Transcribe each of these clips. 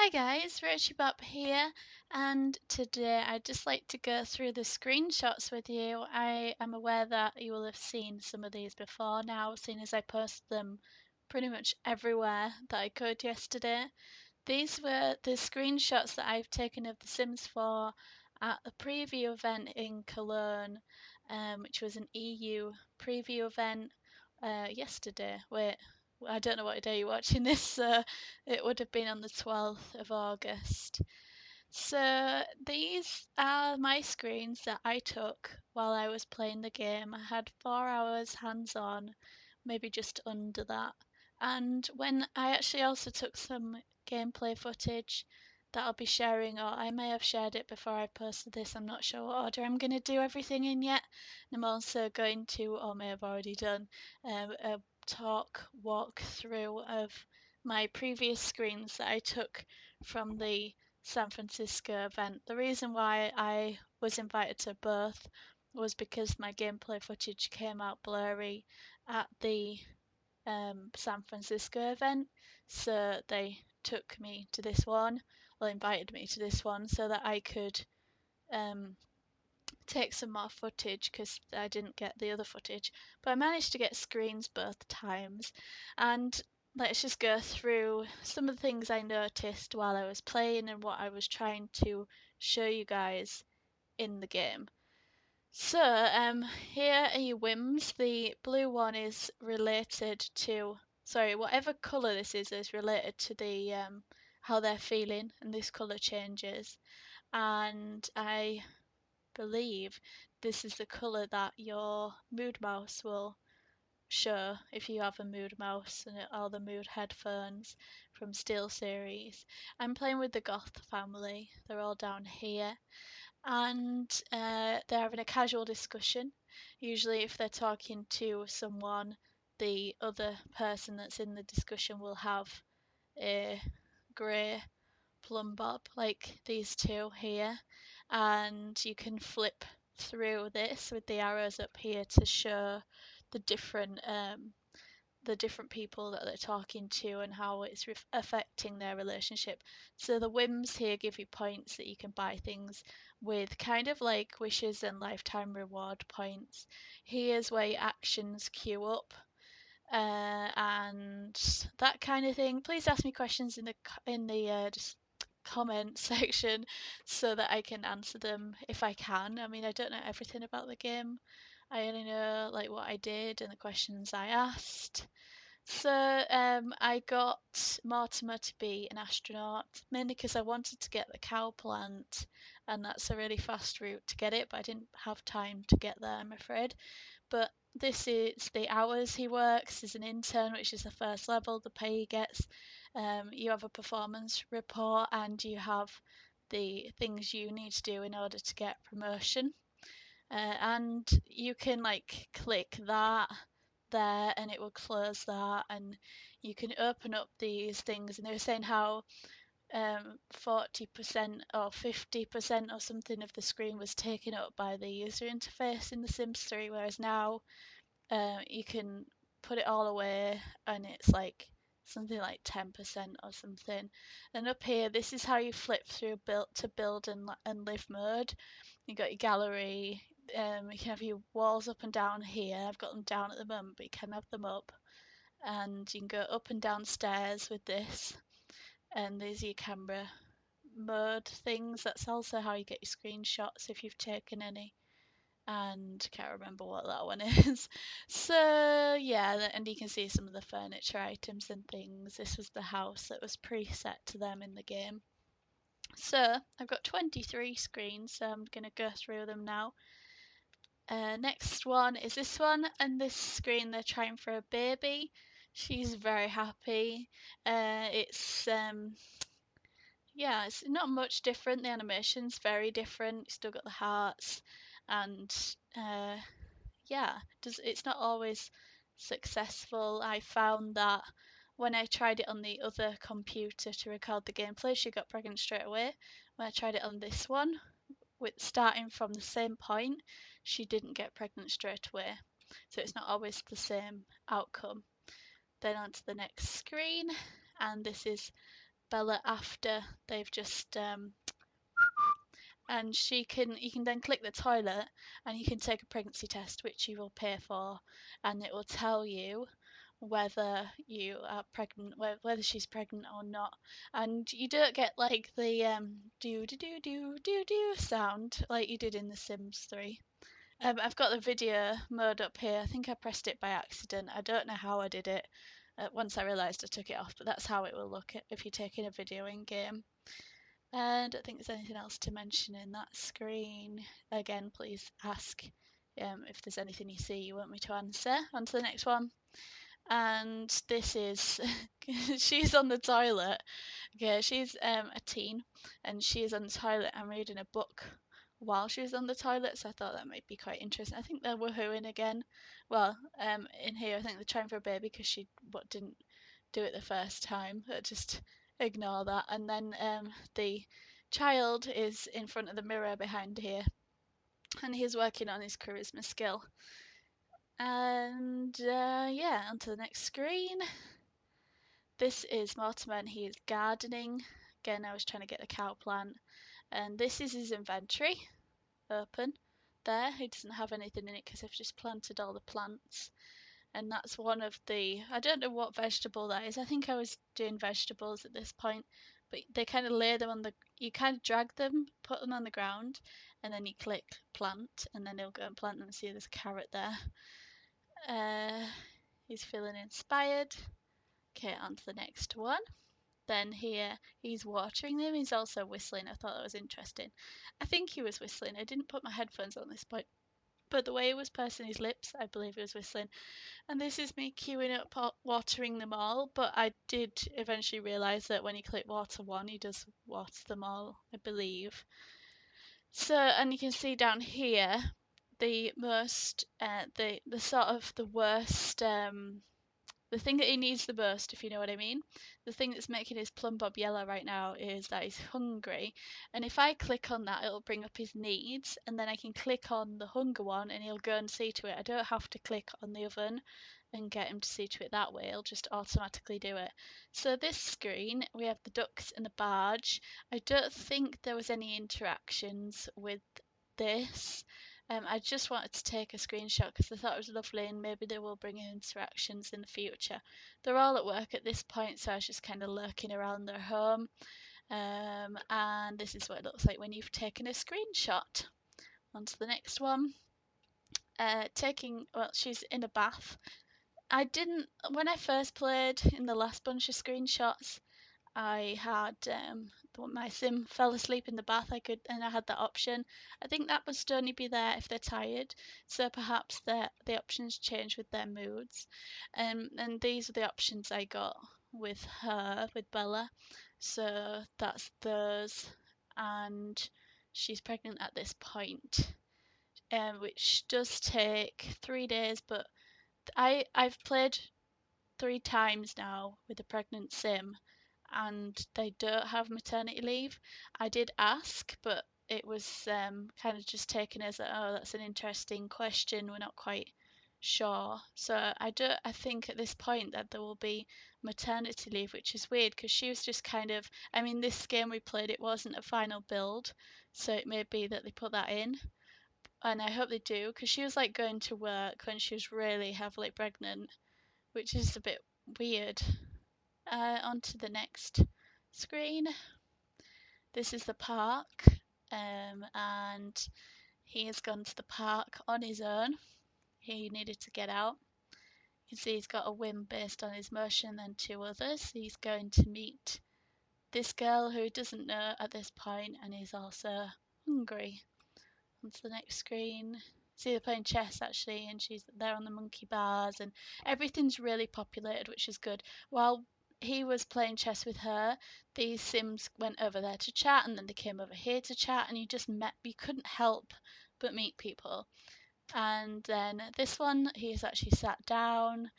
Hi guys, Rachybop here, and today I'd just like to go through the screenshots with you. I am aware that you will have seen some of these before now, seeing as I posted them pretty much everywhere that I could yesterday. These were the screenshots that I've taken of The Sims 4 at the preview event in Cologne, which was an EU preview event yesterday. Wait, I don't know what day you're watching this, so it would have been on the 12th of August. So these are my screens that I took while I was playing the game. I had 4 hours hands-on, maybe just under that. And when I actually also took some gameplay footage that I'll be sharing, or I may have shared it before I posted this, I'm not sure what order I'm going to do everything in yet. And I'm also going to, or may have already done, a walk through of my previous screens that I took from the San Francisco event. The reason why I was invited to both was because my gameplay footage came out blurry at the San Francisco event, so they took me to this one, well, invited me to this one so that I could um, take some more footage because I didn't get the other footage. But I managed to get screens both times, and let's just go through some of the things I noticed while I was playing and what I was trying to show you guys in the game. So, here are your whims. The blue one is related to, sorry, whatever colour this is related to the how they're feeling, and this colour changes. And I believe this is the colour that your mood mouse will show if you have a mood mouse and all the mood headphones from SteelSeries. I'm playing with the Goth family. They're all down here, and they're having a casual discussion. Usually, if they're talking to someone, the other person that's in the discussion will have a grey plumb bob like these two here, and you can flip through this with the arrows up here to show the different people that they're talking to and how it's affecting their relationship. So the whims here give you points that you can buy things with, kind of like wishes and lifetime reward points. Here's where your actions queue up. And that kind of thing. Please ask me questions in the just comment section so that I can answer them if I can. I mean, I don't know everything about the game. I only know like what I did and the questions I asked. So I got Mortimer to be an astronaut, mainly because I wanted to get the cow plant, and that's a really fast route to get it, but I didn't have time to get there, I'm afraid. But this is the hours he works as an intern, which is the first level, the pay he gets. You have a performance report, and you have the things you need to do in order to get promotion. And you can like click that there and it will close that, and you can open up these things, and they were saying how 40% or 50% or something of the screen was taken up by the user interface in The Sims 3, whereas now you can put it all away and it's like something like 10% or something. And up here, this is how you flip through build and live mode. You got your gallery. You can have your walls up and down here. I've got them down at the moment, but you can have them up. And you can go up and down stairs with this. And there's your camera mode things. That's also how you get your screenshots if you've taken any. And can't remember what that one is. So yeah, and you can see some of the furniture items and things. This was the house that was preset to them in the game. So I've got 23 screens, so I'm going to go through them now. Next one is this one, and this screen they're trying for a baby. She's very happy. It's yeah, it's not much different. The animation's very different. You still got the hearts, and yeah, it's not always successful. I found that when I tried it on the other computer to record the gameplay, she got pregnant straight away. When I tried it on this one, with starting from the same point, she didn't get pregnant straight away. So it's not always the same outcome. Then on to the next screen, and this is Bella after they've just and you can then click the toilet and you can take a pregnancy test which you will pay for, and it will tell you whether you are pregnant, whether she's pregnant or not. And you don't get like the do do do do do do sound like you did in The Sims 3. I've got the video mode up here. I think I pressed it by accident. I don't know how I did it. Once I realised I took it off, but that's how it will look if you're taking a video in game. And I don't think there's anything else to mention in that screen. Again, please ask if there's anything you see you want me to answer. On to the next one. And this is she's on the toilet. Okay, she's a teen and she is on the toilet and reading a book while she was on the toilet, so I thought that might be quite interesting. I think they're woohooing again. Well, in here I think they're trying for a baby because she didn't do it the first time. Just ignore that. And then the child is in front of the mirror behind here and he's working on his charisma skill. And yeah, onto the next screen. This is Mortimer and he is gardening. Again, I was trying to get the cow plant. And this is his inventory. Open. There, he doesn't have anything in it because I've just planted all the plants. And that's one of the, I don't know what vegetable that is. I think I was doing vegetables at this point. But they kind of lay them on the, you kind of drag them, put them on the ground, and then you click plant, and then it'll go and plant them. See, there's a carrot there. He's feeling inspired. Okay, on to the next one. Then here he's watering them. He's also whistling. I thought that was interesting. I think he was whistling. I didn't put my headphones on this point, but the way he was pursing his lips, I believe he was whistling. And this is me queuing up watering them all, but I did eventually realise that when you click water one, he does water them all, I believe. So, and you can see down here the most, the sort of the worst, the thing that he needs the most, if you know what I mean. The thing that's making his plum bob yellow right now is that he's hungry. And if I click on that, it'll bring up his needs. And then I can click on the hunger one and he'll go and see to it. I don't have to click on the oven and get him to see to it that way. It'll just automatically do it. So this screen, we have the ducks and the barge. I don't think there was any interactions with this. I just wanted to take a screenshot because I thought it was lovely and maybe they will bring in interactions in the future. They're all at work at this point, so I was just kind of lurking around their home. And this is what it looks like when you've taken a screenshot. On to the next one. Well, she's in a bath. When I first played in the last bunch of screenshots, I had my sim fell asleep in the bath. I had that option. I think that must only be there if they're tired. So perhaps the options change with their moods. And these are the options I got with Bella. So that's those, and she's pregnant at this point, which does take 3 days. But I've played 3 times now with a pregnant sim and they don't have maternity leave. I did ask, but it was kind of just taken as oh, that's an interesting question, we're not quite sure. So I think at this point that there will be maternity leave, which is weird because she was just kind of, I mean, this game we played, it wasn't a final build, so it may be that they put that in, and I hope they do, because she was like going to work when she was really heavily pregnant, which is a bit weird. On to the next screen. This is the park, and he has gone to the park on his own. He needed to get out. You can see he's got a whim based on his motion and 2 others. He's going to meet this girl who he doesn't know at this point, and he's also hungry. On to the next screen. See, they're playing chess actually, and she's there on the monkey bars, and everything's really populated, which is good. While he was playing chess with her, these Sims went over there to chat, and then they came over here to chat, and you couldn't help but meet people. And then this one, he has actually sat down,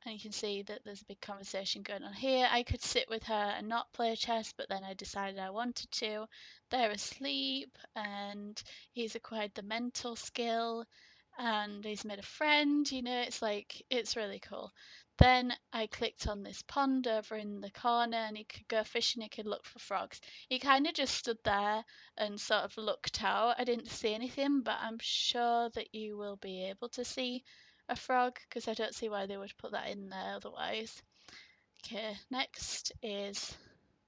and you can see that there's a big conversation going on here. I could sit with her and not play chess, but then I decided I wanted to. They're asleep, and he's acquired the mental skill, and he's made a friend. It's like, it's really cool. Then I clicked on this pond over in the corner and he could go fishing, he could look for frogs. He kind of just stood there and sort of looked out. I didn't see anything, but I'm sure that you will be able to see a frog because I don't see why they would put that in there otherwise. Okay, next is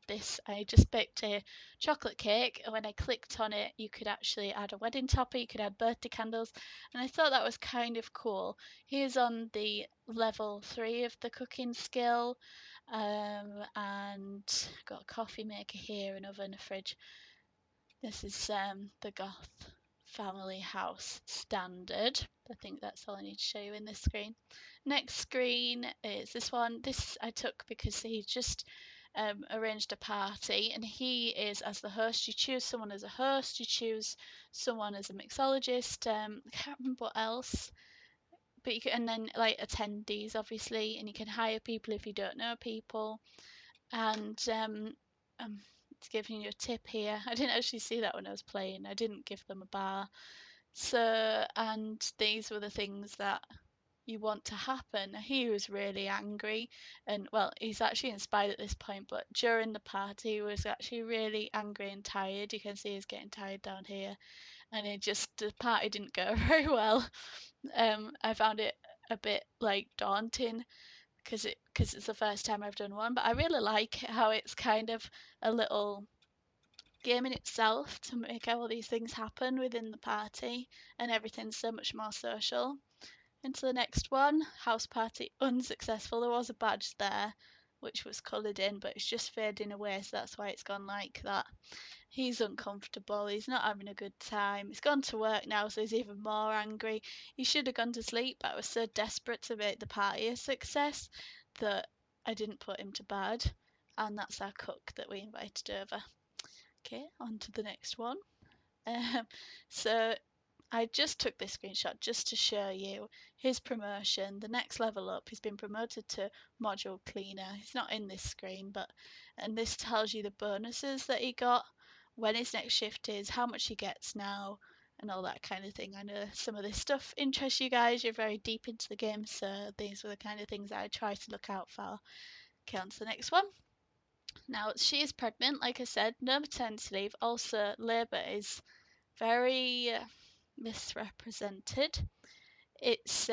this. I just baked a chocolate cake, and when I clicked on it, you could actually add a wedding topper, you could add birthday candles, and I thought that was kind of cool. Here's on the level 3 of the cooking skill, and got a coffee maker here, an oven, a fridge. This is the Goth family house standard. I think that's all I need to show you in this screen. Next screen is this one. This I took because he just arranged a party and he is as the host. You choose someone as a host, you choose someone as a mixologist. I can't remember what else. But you can, and then like attendees obviously, and you can hire people if you don't know people. And it's giving you a tip here. I didn't actually see that when I was playing. I didn't give them a bar. So, and these were the things that you want to happen. He was really angry, and well, he's actually inspired at this point, but during the party, he was actually really angry and tired. You can see he's getting tired down here, and the party didn't go very well. I found it a bit like daunting because it's the first time I've done one, but I really like how it's kind of a little game in itself to make all these things happen within the party, and everything's so much more social. Into the next one, house party unsuccessful. There was a badge there which was coloured in, but it's just fading away, so that's why it's gone like that. He's uncomfortable, he's not having a good time. He's gone to work now, so he's even more angry. He should have gone to sleep, but I was so desperate to make the party a success that I didn't put him to bed. And that's our cook that we invited over. Okay, on to the next one. Um, so I just took this screenshot just to show you his promotion. The next level up, he's been promoted to module cleaner. He's not in this screen, but and this tells you the bonuses that he got, when his next shift is, how much he gets now, and all that kind of thing. I know some of this stuff interests you guys. You're very deep into the game, so these were the kind of things that I try to look out for. Okay, on to the next one. Now she is pregnant, like I said, no maternity leave. Also, labour is very misrepresented. It's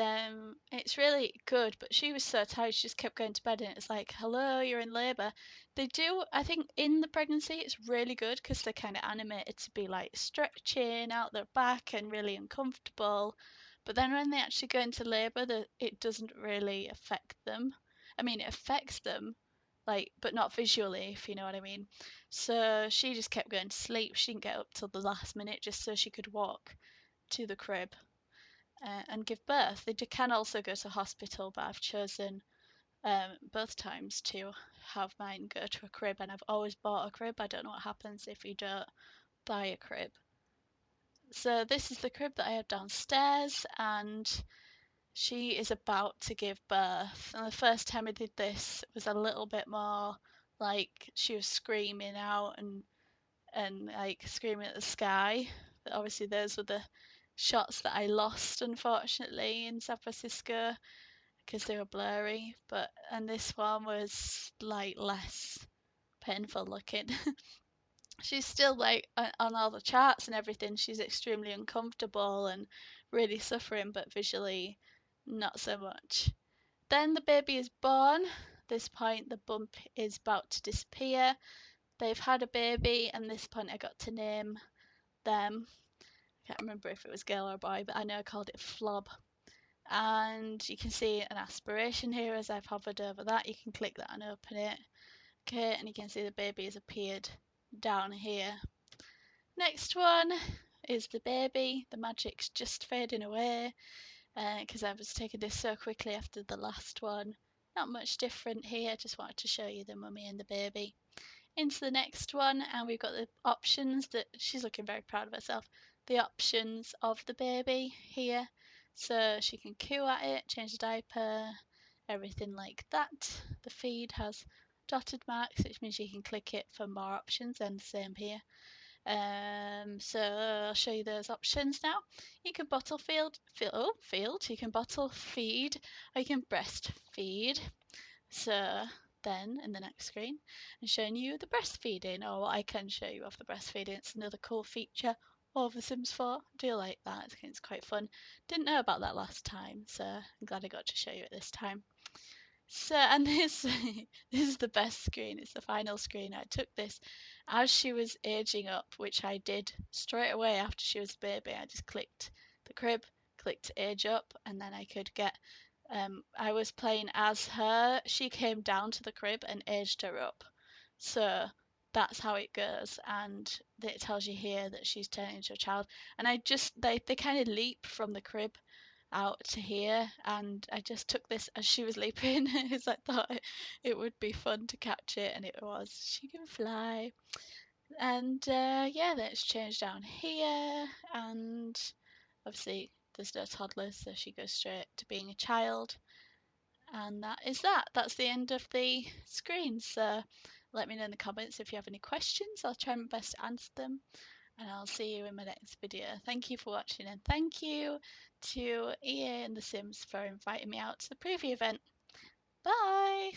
really good, but she was so tired she just kept going to bed, and it's like, hello, you're in labour. They do, I think, in the pregnancy it's really good because they're kind of animated to be like stretching out their back and really uncomfortable. But then when they actually go into labour, it doesn't really affect them. I mean, it affects them, like, but not visually, if you know what I mean. So she just kept going to sleep. She didn't get up till the last minute just so she could walk to the crib and give birth. They can also go to hospital, but I've chosen both times to have mine go to a crib, and I've always bought a crib. I don't know what happens if you don't buy a crib. So this is the crib that I have downstairs, and she is about to give birth. And the first time I did this was a little bit more like she was screaming out and like screaming at the sky. But obviously those were the shots that I lost, unfortunately, in San Francisco because they were blurry. And this one was like less painful looking. She's still like on all the charts and everything. She's extremely uncomfortable and really suffering, but visually not so much. Then the baby is born. At this point, the bump is about to disappear. They've had a baby, and at this point, I got to name them. I can't remember if it was girl or boy, but I know I called it Flob. And you can see an aspiration here as I've hovered over that. You can click that and open it. Okay, and you can see the baby has appeared down here. Next one is the baby. The magic's just fading away because I was taking this so quickly after the last one. Not much different here, just wanted to show you the mummy and the baby. Into the next one, and we've got the options that she's looking very proud of herself. The options of the baby here, so she can coo at it, change the diaper, everything like that. The feed has dotted marks, which means you can click it for more options, and the same here. So I'll show you those options now. You can bottle you can bottle feed, or you can breastfeed. So then in the next screen, I'm showing you the breastfeeding, or what I can show you of the breastfeeding. It's another cool feature of The Sims 4. I do like that. I think it's quite fun. Didn't know about that last time, so I'm glad I got to show you it this time. So, and this this is the best screen. It's the final screen. I took this as she was aging up, which I did straight away after she was a baby. I just clicked the crib, clicked age up, and then I could get. I was playing as her. She came down to the crib and aged her up. So that's how it goes, and it tells you here that she's turning into a child. And I just they kind of leap from the crib out to here, and I just took this as she was leaping because I thought it would be fun to catch it, and it was. She can fly. And yeah, then it's changed down here, and obviously there's no toddlers, so she goes straight to being a child. And that is that. That's the end of the screen. So let me know in the comments if you have any questions. I'll try my best to answer them, and I'll see you in my next video. Thank you for watching, and thank you to EA and The Sims for inviting me out to the preview event. Bye!